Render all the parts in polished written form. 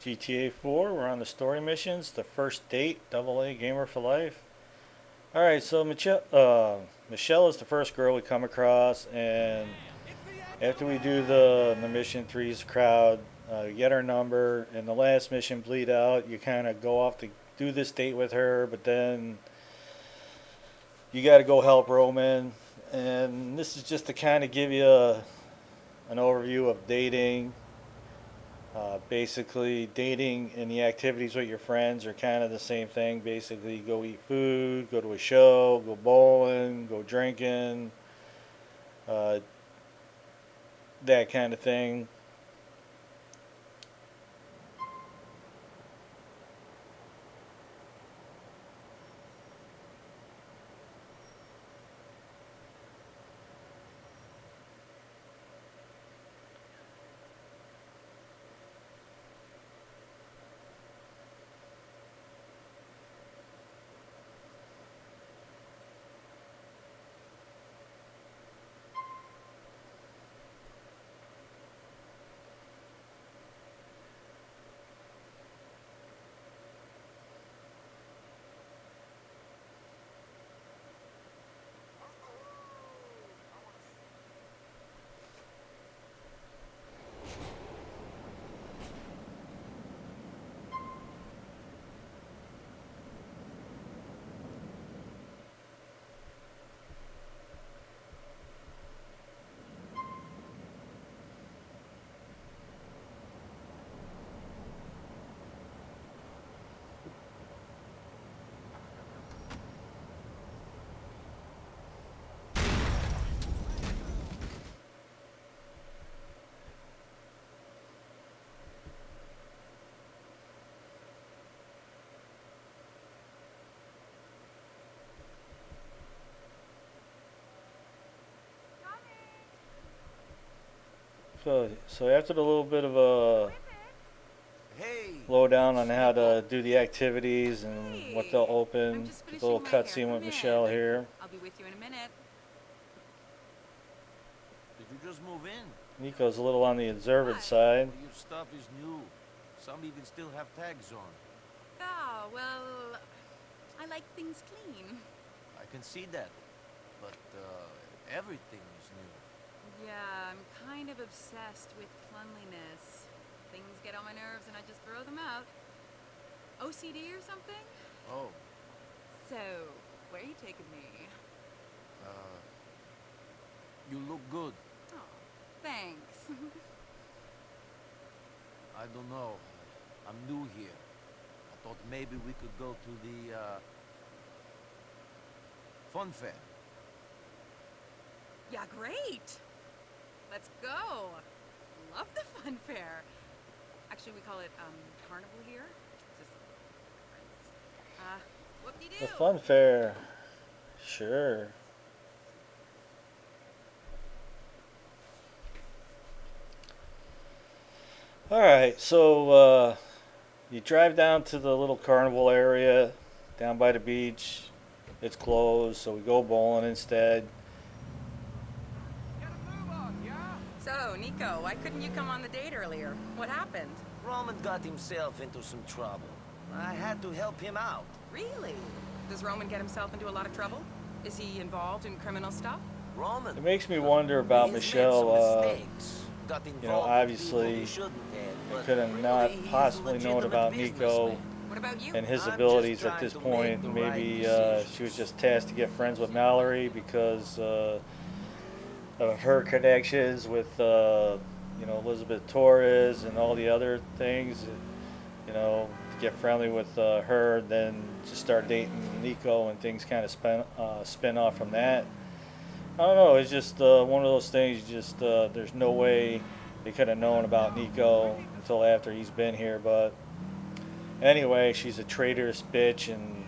GTA 4. We're on the story missions. The first date, double A gamer for life. All right, so Michelle is the first girl we come across, and after we do the mission three's crowd, get her number, and the last mission bleed out. You kind of go off to do this date with her, but then you got to go help Roman. And this is just to kind of give you an overview of dating. Basically, dating and the activities with your friends are kind of the same thing. Basically, go eat food, go to a show, go bowling, go drinking, uh, that kind of thing. So after the little bit of a Hey, lowdown on how Sneako. to do the activities and what they'll Hey, I'm open, just a little finishing my hair. cutscene with Come Michelle in. here. I'll be with you in a minute. Did you just move in? Nico's a little on the observant What? side. All your stuff is new. Some even still have tags on. Oh, well, I like things clean. I can see that. But, everything is new. Yeah, I'm kind of obsessed with cleanliness. Things get on my nerves and I just throw them out. OCD or something? Oh, So, where are you taking me? uh, you look good. Oh, thanks. I don't know. I'm new here. I thought maybe we could go to the, fun fair. Yeah, great. Let's go. Love the fun fair. Actually, we call it, carnival here. Just reference. The Whoop-de-doo. fun fair. Sure. Alright, so you drive down to the little carnival area down by the beach. It's closed, so we go bowling instead. So, Nico, why couldn't you come on the date earlier? What happened? Roman got himself into some trouble. I had to help him out. Really? Does Roman get himself into a lot of trouble? Is he involved in criminal stuff? Roman. It makes me wonder about He's made Michelle. some mistakes. Got involved with Obviously, people he shouldn't have, I but could have really, not he's a possibly known legitimate about Nico businessman. What about you? and his I'm abilities just at trying this to point. make the Maybe right she was decisions. just tasked to get friends with Mallory because of her connections with Elizabeth Torres and all the other things. To get friendly with her, then just start dating Nico, and things kind of spin off from that. I don't know. It's just one of those things. Just there's no way they could have known about Nico until after he's been here. But anyway, she's a traitorous bitch, and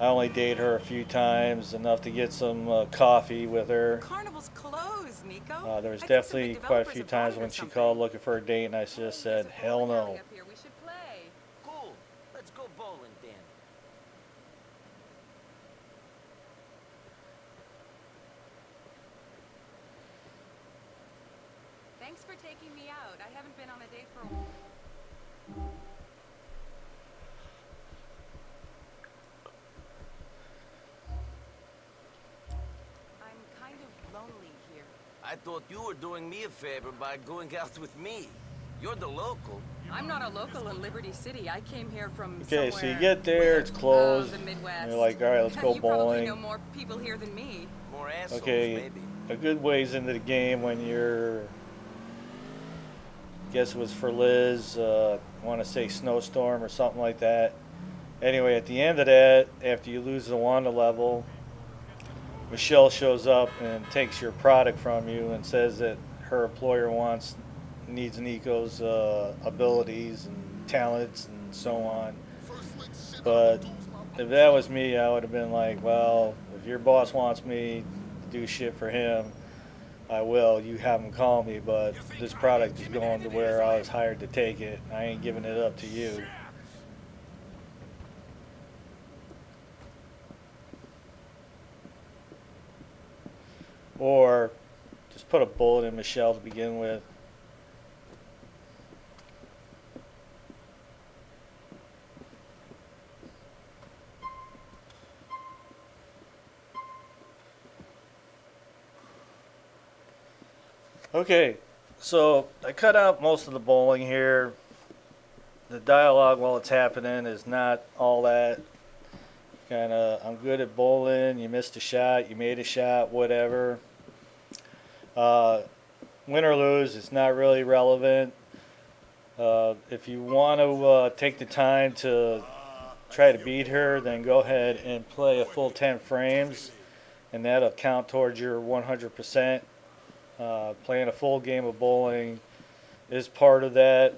I only date her a few times, enough to get some coffee with her. Carnival's closed, Nico. There was I think some big definitely quite a developers few have bought times it or when she something. called looking for a date, and I just There's said, a hell bowling alley no. up here. We should play. Cool. Let's go bowling then. Thanks for taking me out. I haven't been on a date for a I thought you were doing me a favor by going out with me. You're the local. I'm not a local in Liberty City. I came here from Okay, somewhere. so you get there, it's closed. Oh, the Midwest. And you're like, all right, let's go You bowling. probably know more people here than me. More assholes, Okay, maybe. a good ways into the game when you're, guess it was for Liz, I want to say snowstorm or something like that. Anyway, at the end of that, after you lose the Wanda level, Michelle shows up and takes your product from you and says that her employer needs Nico's abilities and talents and so on. But if that was me, I would have been like, well, if your boss wants me to do shit for him, I will. You have him call me, but this product is going to where I was hired to take it. I ain't giving it up to you. Or just put a bullet in Michelle to begin with. Okay, so I cut out most of the bowling here. The dialogue while it's happening is not all that. Kind of, I'm good at bowling. You missed a shot. You made a shot. Whatever. Win or lose, it's not really relevant. If you want to take the time to try to beat her, then go ahead and play a full 10 frames, and that'll count towards your 100%. Playing a full game of bowling is part of that.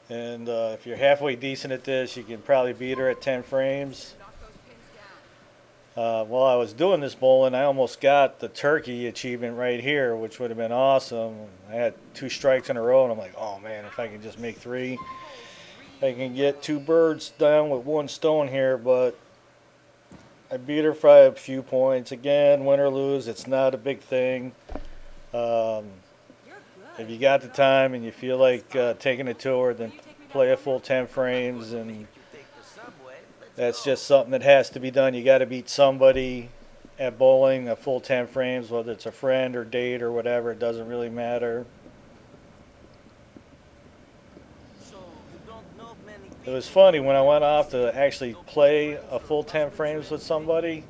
And if you're halfway decent at this, you can probably beat her at 10 frames. Knock those pins down. While I was doing this bowling, I almost got the turkey achievement right here, which would have been awesome. I had 2 strikes in a row, and I'm like, oh man, if I can just make 3, I can get 2 birds down with 1 stone here. But I beat her by a few points. Again, win or lose, it's not a big thing. You're good. If you got the time and you feel like taking a tour, then play a full 10 frames, and You take the subway. Let's that's go. just something that has to be done. You got to beat somebody at bowling a full 10 frames, whether it's a friend or date or whatever. It doesn't really matter. So, you don't know many It was people. funny when I went off to actually play a full 10 frames with somebody.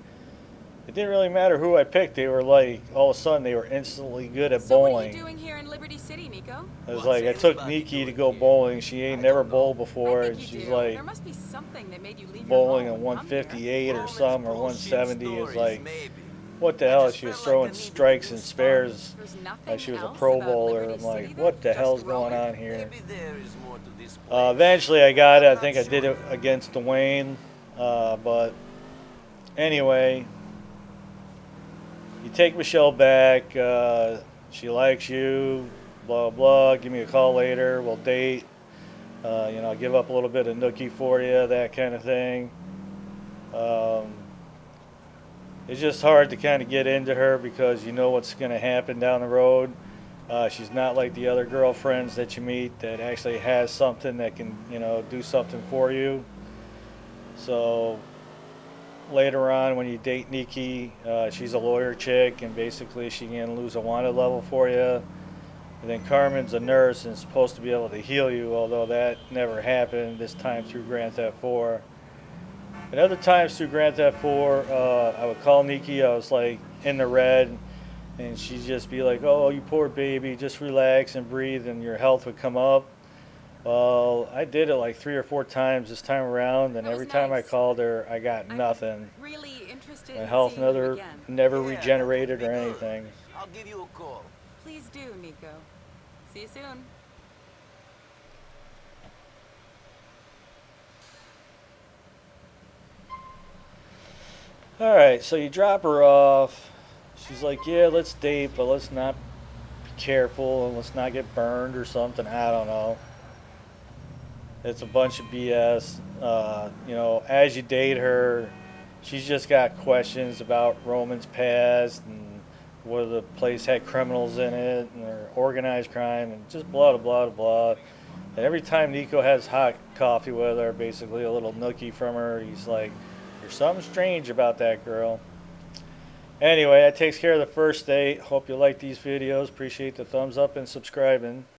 It didn't really matter who I picked. They were like, all of a sudden, they were instantly good at So what are bowling. you doing here in Liberty City, Nico? It was like I took Nikki to go bowling. She ain't never bowled before, I and think you she's do. like There must be something that made you leave bowling your at home and come here. 158 or All some, or these bullshit 170. Is stories, like, maybe. what the I hell? just She was felt throwing like I needed strikes to do and spares There's nothing like she was a else pro about bowler. Liberty I'm like, City what the then? hell's Just going rolling? on here? Maybe there is more to this place. Eventually, I got it. I I'm think not I did sure. it against Dwayne. But anyway, you take Michelle back. She likes you. Blah blah. Give me a call later. We'll date. I'll give up a little bit of nookie for you. That kind of thing. It's just hard to kind of get into her because you know what's going to happen down the road. She's not like the other girlfriends that you meet that actually has something that can, do something for you. So later on, when you date Nikki, she's a lawyer chick, and basically she can lose a wanted level for you. And then Carmen's a nurse and is supposed to be able to heal you, although that never happened this time through Grand Theft 4. And other times through Grand Theft 4, I would call Nikki. I was like in the red, and she'd just be like, "Oh, you poor baby, just relax and breathe, and your health would come up." Well, I did it like 3 or 4 times this time around, and That was every time I nice. called her, I got I'm nothing. Really interested My in health seeing you again. never Yeah, regenerated that or would be anything. good. I'll give you a call. Please do, Nico. See you soon. All right, so you drop her off. She's like, "Yeah, let's date, but let's not be careful and let's not get burned or something." I don't know. It's a bunch of BS. As you date her, she's just got questions about Roman's past and whether the place had criminals in it and or organized crime and just blah, blah, blah, blah. And every time Nico has hot coffee with her, basically a little nookie from her, he's like, "There's something strange about that girl." Anyway, that takes care of the first date. Hope you like these videos. Appreciate the thumbs up and subscribing.